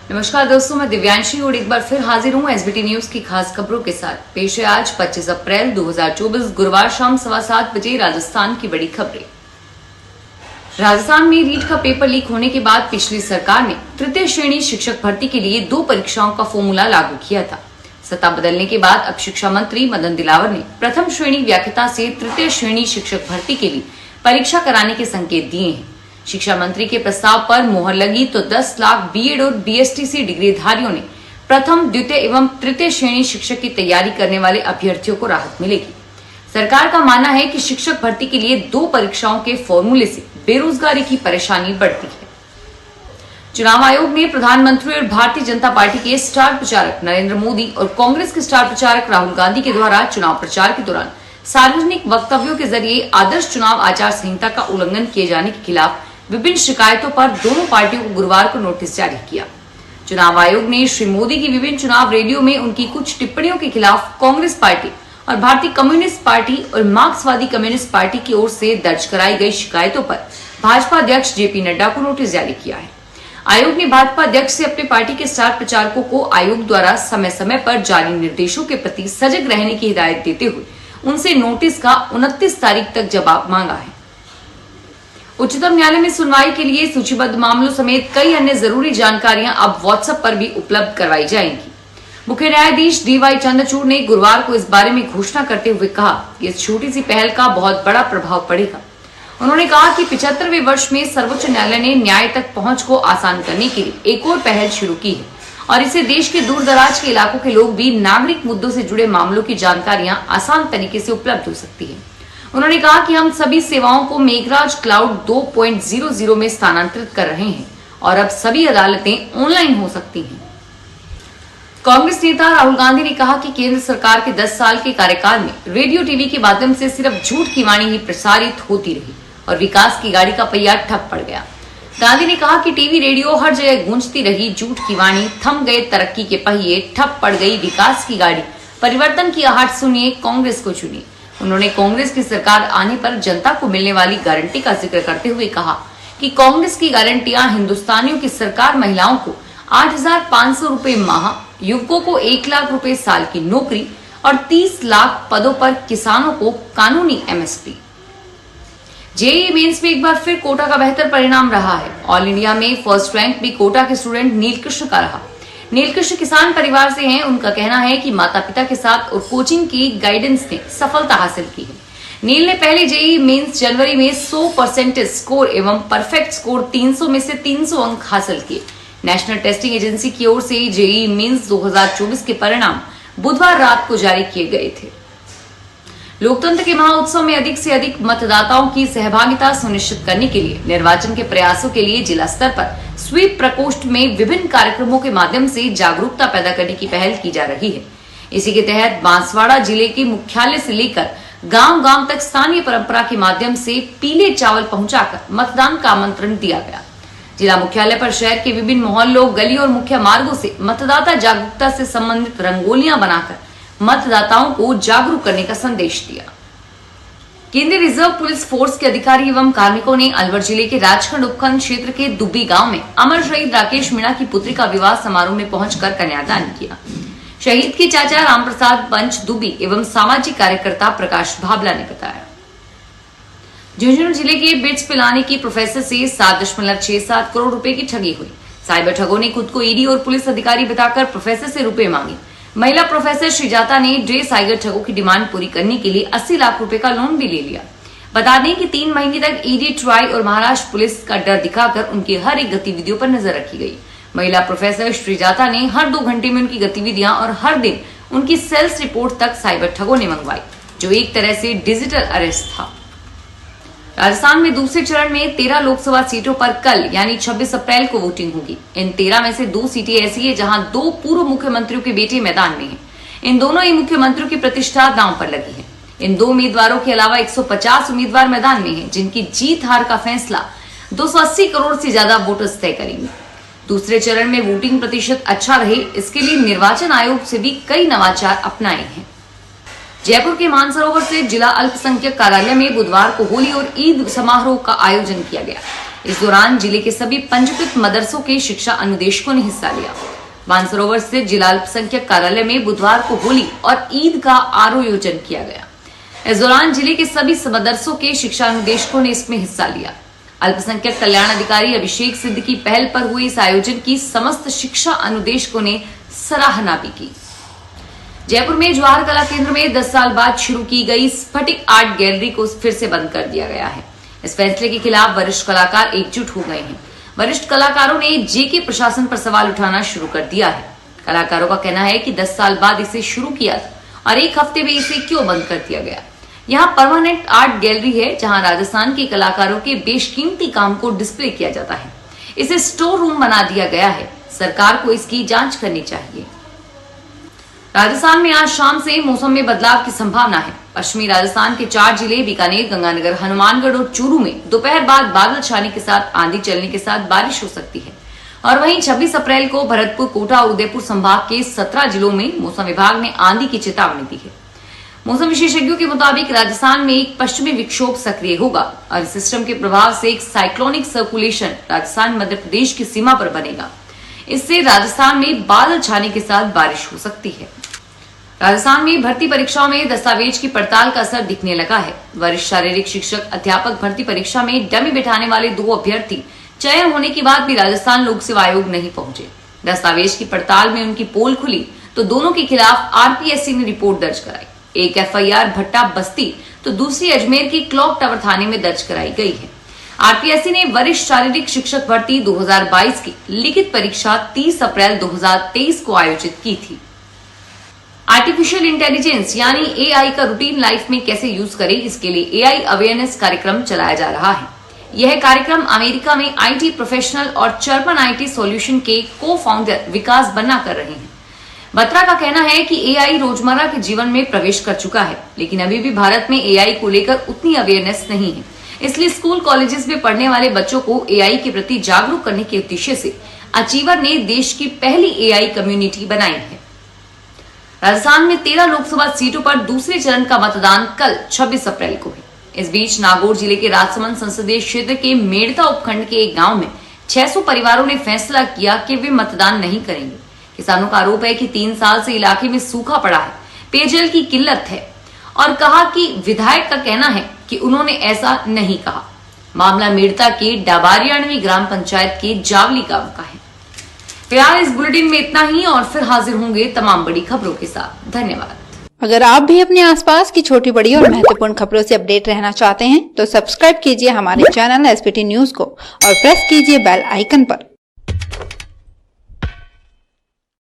नमस्कार दोस्तों, मैं दिव्यांशी और एक बार फिर हाजिर हूं एसबीटी न्यूज की खास खबरों के साथ। पेश है आज 25 अप्रैल 2024 गुरुवार शाम 7:15 बजे राजस्थान की बड़ी खबरें। राजस्थान में रीट का पेपर लीक होने के बाद पिछली सरकार ने तृतीय श्रेणी शिक्षक भर्ती के लिए 2 परीक्षाओं का फॉर्मूला लागू किया था। सत्ता बदलने के बाद अब शिक्षा मंत्री मदन दिलावर ने प्रथम श्रेणी व्याख्याता से तृतीय श्रेणी शिक्षक भर्ती के लिए परीक्षा कराने के संकेत दिए हैं। शिक्षा मंत्री के प्रस्ताव पर मोहर लगी तो 10 लाख बीएड और बीएसटीसी डिग्रीधारियों ने प्रथम, द्वितीय एवं तृतीय श्रेणी शिक्षक की तैयारी करने वाले अभ्यर्थियों को राहत मिलेगी। सरकार का मानना है कि शिक्षक भर्ती के लिए 2 परीक्षाओं के फॉर्मूले से बेरोजगारी की परेशानी बढ़ती है। चुनाव आयोग ने प्रधानमंत्री और भारतीय जनता पार्टी के स्टार प्रचारक नरेंद्र मोदी और कांग्रेस के स्टार प्रचारक राहुल गांधी के द्वारा चुनाव प्रचार के दौरान सार्वजनिक वक्तव्यों के जरिए आदर्श चुनाव आचार संहिता का उल्लंघन किए जाने के खिलाफ विभिन्न शिकायतों पर दोनों पार्टियों को गुरुवार को नोटिस जारी किया। चुनाव आयोग ने श्री मोदी की विभिन्न चुनाव रैलियों में उनकी कुछ टिप्पणियों के खिलाफ कांग्रेस पार्टी और भारतीय कम्युनिस्ट पार्टी और मार्क्सवादी कम्युनिस्ट पार्टी की ओर से दर्ज कराई गई शिकायतों पर भाजपा अध्यक्ष जेपी नड्डा को नोटिस जारी किया है। आयोग ने भाजपा अध्यक्ष से अपने पार्टी के स्टार प्रचारकों को आयोग द्वारा समय समय पर जारी निर्देशों के प्रति सजग रहने की हिदायत देते हुए उनसे नोटिस का 29 तारीख तक जवाब मांगा है। उच्चतम न्यायालय में सुनवाई के लिए सूचीबद्ध मामलों समेत कई अन्य जरूरी जानकारियां अब व्हाट्सएप पर भी उपलब्ध करवाई जाएंगी। मुख्य न्यायाधीश डीवाई चंद्रचूड़ ने गुरुवार को इस बारे में घोषणा करते हुए कहा कि इस छोटी सी पहल का बहुत बड़ा प्रभाव पड़ेगा। उन्होंने कहा कि 75वें वर्ष में सर्वोच्च न्यायालय ने न्याय तक पहुंच को आसान करने के लिए एक और पहल शुरू की है और इससे देश के दूर दराज के इलाकों के लोग भी नागरिक मुद्दों से जुड़े मामलों की जानकारियां आसान तरीके से उपलब्ध हो सकती है। उन्होंने कहा कि हम सभी सेवाओं को मेघराज क्लाउड 2.00 में स्थानांतरित कर रहे हैं और अब सभी अदालतें ऑनलाइन हो सकती हैं। कांग्रेस नेता राहुल गांधी ने कहा कि केंद्र सरकार के 10 साल के कार्यकाल में रेडियो टीवी के माध्यम से सिर्फ झूठ की वाणी ही प्रसारित होती रही और विकास की गाड़ी का पहिया ठप पड़ गया। गांधी ने कहा कि टीवी रेडियो हर जगह गूंजती रही झूठ की वाणी, थम गए तरक्की के पहिए, ठप पड़ गई विकास की गाड़ी, परिवर्तन की आहट सुनिए, कांग्रेस को चुनिए। उन्होंने कांग्रेस की सरकार आने पर जनता को मिलने वाली गारंटी का जिक्र करते हुए कहा कि कांग्रेस की गारंटियां हिंदुस्तानियों की सरकार महिलाओं को 8,500 रुपए माह, युवकों को 1 लाख रुपए साल की नौकरी और 30 लाख पदों पर किसानों को कानूनी एमएसपी। जेईई मेंस में एक बार फिर कोटा का बेहतर परिणाम रहा है। ऑल इंडिया में फर्स्ट रैंक भी कोटा के स्टूडेंट नीलकृष्ण का रहा। नीलकृष्ण किसान परिवार से हैं। उनका कहना है कि माता पिता के साथ और कोचिंग की गाइडेंस ने सफलता हासिल की है। नील ने पहले जेईई मेंस जनवरी में 100% स्कोर एवं परफेक्ट स्कोर 300 में से 300 अंक हासिल किए। नेशनल टेस्टिंग एजेंसी की ओर से जेईई मेंस 2024 के परिणाम बुधवार रात को जारी किए गए थे। लोकतंत्र के महोत्सव में अधिक से अधिक मतदाताओं की सहभागिता सुनिश्चित करने के लिए निर्वाचन के प्रयासों के लिए जिला स्तर पर स्वीप प्रकोष्ठ में विभिन्न कार्यक्रमों के माध्यम से जागरूकता पैदा करने की पहल की जा रही है। इसी के तहत बांसवाड़ा जिले के मुख्यालय से लेकर गांव-गांव तक स्थानीय परंपरा के माध्यम से पीले चावल पहुंचाकर मतदान का आमंत्रण दिया गया। जिला मुख्यालय पर शहर के विभिन्न मोहल्लों, गली और मुख्य मार्गों से मतदाता जागरूकता से संबंधित रंगोलियां बनाकर मतदाताओं को जागरूक करने का संदेश दिया। केंद्रीय रिजर्व पुलिस फोर्स के अधिकारी एवं कार्मिकों ने अलवर जिले के राजखंड उपखंड क्षेत्र के दुब्बी गांव में अमर शहीद राकेश मीणा की पुत्री का विवाह समारोह में पहुंचकर कन्यादान किया। शहीद के चाचा रामप्रसाद पंच दुबी एवं सामाजिक कार्यकर्ता प्रकाश भाबला ने बताया। झुंझुनू जिले के बिट्स पिलानी की प्रोफेसर से 7.67 करोड़ रुपए की ठगी हुई। साइबर ठगों ने खुद को ईडी और पुलिस अधिकारी बताकर प्रोफेसर से रुपए मांगे। महिला प्रोफेसर श्रीजाता ने डे साइगर ठगों की डिमांड पूरी करने के लिए 80 लाख रुपए का लोन भी ले लिया। बता दें कि 3 महीने तक ईडी, ट्राई और महाराष्ट्र पुलिस का डर दिखाकर उनकी हर एक गतिविधियों पर नजर रखी गई। महिला प्रोफेसर श्रीजाता ने हर 2 घंटे में उनकी गतिविधियां और हर दिन उनकी सेल्स रिपोर्ट तक साइबर ठगों ने मंगवाई, जो एक तरह से डिजिटल अरेस्ट था। राजस्थान में दूसरे चरण में 13 लोकसभा सीटों पर कल यानी 26 अप्रैल को वोटिंग होगी। इन 13 में से 2 सीटें ऐसी है जहां 2 पूर्व मुख्यमंत्रियों के बेटे मैदान में हैं। इन दोनों ही मुख्यमंत्रियों की प्रतिष्ठा दांव पर लगी है। इन 2 उम्मीदवारों के अलावा 150 उम्मीदवार मैदान में हैं, जिनकी जीत हार का फैसला 280 करोड़ से ज्यादा वोटर्स तय करेंगे। दूसरे चरण में वोटिंग प्रतिशत अच्छा रहे, इसके लिए निर्वाचन आयोग से भी कई नवाचार अपनाए हैं। जयपुर के मानसरोवर से जिला अल्पसंख्यक कार्यालय में बुधवार को होली और ईद समारोह का आयोजन किया गया। इस दौरान जिले के सभी पंजीकृत मदरसों के शिक्षा अनुदेशकों ने हिस्सा लिया। मानसरोवर स्थित जिला अल्पसंख्यक कार्यालय में बुधवार को होली और ईद का आयोजन किया गया। इस दौरान जिले के सभी मदरसों के शिक्षा अनुदेशकों ने इसमें हिस्सा लिया। अल्पसंख्यक कल्याण अधिकारी अभिषेक सिद्ध की पहल पर हुए इस आयोजन की समस्त शिक्षा अनुदेशकों ने सराहना भी की। जयपुर में जवाहर कला केंद्र में 10 साल बाद शुरू की गई स्फटिक आर्ट गैलरी को फिर से बंद कर दिया गया है। इस फैसले के खिलाफ वरिष्ठ कलाकार एकजुट हो गए हैं। वरिष्ठ कलाकारों ने जेके प्रशासन पर सवाल उठाना शुरू कर दिया है। कलाकारों का कहना है कि 10 साल बाद इसे शुरू किया था और एक हफ्ते में इसे क्यों बंद कर दिया गया। यहाँ परमानेंट आर्ट गैलरी है जहाँ राजस्थान के कलाकारों के बेशकीमती काम को डिस्प्ले किया जाता है। इसे स्टोर रूम बना दिया गया है। सरकार को इसकी जांच करनी चाहिए। राजस्थान में आज शाम से मौसम में बदलाव की संभावना है। पश्चिमी राजस्थान के 4 जिले बीकानेर, गंगानगर, हनुमानगढ़ और चूरू में दोपहर बाद बादल छाने के साथ आंधी चलने के साथ बारिश हो सकती है। और वहीं 26 अप्रैल को भरतपुर, कोटा और उदयपुर संभाग के 17 जिलों में मौसम विभाग ने आंधी की चेतावनी दी है। मौसम विशेषज्ञों के मुताबिक राजस्थान में एक पश्चिमी विक्षोभ सक्रिय होगा और इस सिस्टम के प्रभाव से एक साइक्लोनिक सर्कुलेशन राजस्थान मध्य प्रदेश की सीमा पर बनेगा। इससे राजस्थान में बादल छाने के साथ बारिश हो सकती है। राजस्थान में भर्ती परीक्षाओं में दस्तावेज की पड़ताल का असर दिखने लगा है। वरिष्ठ शारीरिक शिक्षक अध्यापक भर्ती परीक्षा में डमी बिठाने वाले 2 अभ्यर्थी चयन होने के बाद भी राजस्थान लोक सेवा आयोग नहीं पहुंचे। दस्तावेज की पड़ताल में उनकी पोल खुली तो दोनों के खिलाफ आरपीएससी ने रिपोर्ट दर्ज कराई। एक एफआईआर भट्टा बस्ती तो दूसरी अजमेर की क्लॉक टावर थाने में दर्ज कराई गई है। आरपीएससी ने वरिष्ठ शारीरिक शिक्षक भर्ती 2022 की लिखित परीक्षा 30 अप्रैल 2023 को आयोजित की थी। आर्टिफिशियल इंटेलिजेंस यानी एआई का रूटीन लाइफ में कैसे यूज करें, इसके लिए एआई अवेयरनेस कार्यक्रम चलाया जा रहा है। यह कार्यक्रम अमेरिका में आईटी प्रोफेशनल और चर्पन आईटी सॉल्यूशन के को फाउंडर विकास बन्ना कर रहे हैं। बत्रा का कहना है कि एआई रोजमर्रा के जीवन में प्रवेश कर चुका है, लेकिन अभी भी भारत में एआई को लेकर उतनी अवेयरनेस नहीं है। इसलिए स्कूल कॉलेजेस में पढ़ने वाले बच्चों को एआई के प्रति जागरूक करने के उद्देश्य से अचीवर ने देश की पहली एआई कम्युनिटी बनाई है। राजस्थान में 13 लोकसभा सीटों पर दूसरे चरण का मतदान कल 26 अप्रैल को है। इस बीच नागौर जिले के राजसमंद संसदीय क्षेत्र के मेड़ता उपखंड के एक गांव में 600 परिवारों ने फैसला किया कि वे मतदान नहीं करेंगे। किसानों का आरोप है कि 3 साल से इलाके में सूखा पड़ा है, पेयजल की किल्लत है और कहा कि विधायक का कहना है कि उन्होंने ऐसा नहीं कहा। मामला मेड़ता के डाबारियाणवी ग्राम पंचायत के जावली गांव का है। फिलहाल इस बुलेटिन में इतना ही और फिर हाजिर होंगे तमाम बड़ी खबरों के साथ। धन्यवाद। अगर आप भी अपने आसपास की छोटी बड़ी और महत्वपूर्ण खबरों से अपडेट रहना चाहते हैं तो सब्सक्राइब कीजिए हमारे चैनल एसपीटी न्यूज को और प्रेस कीजिए बेल आइकन पर।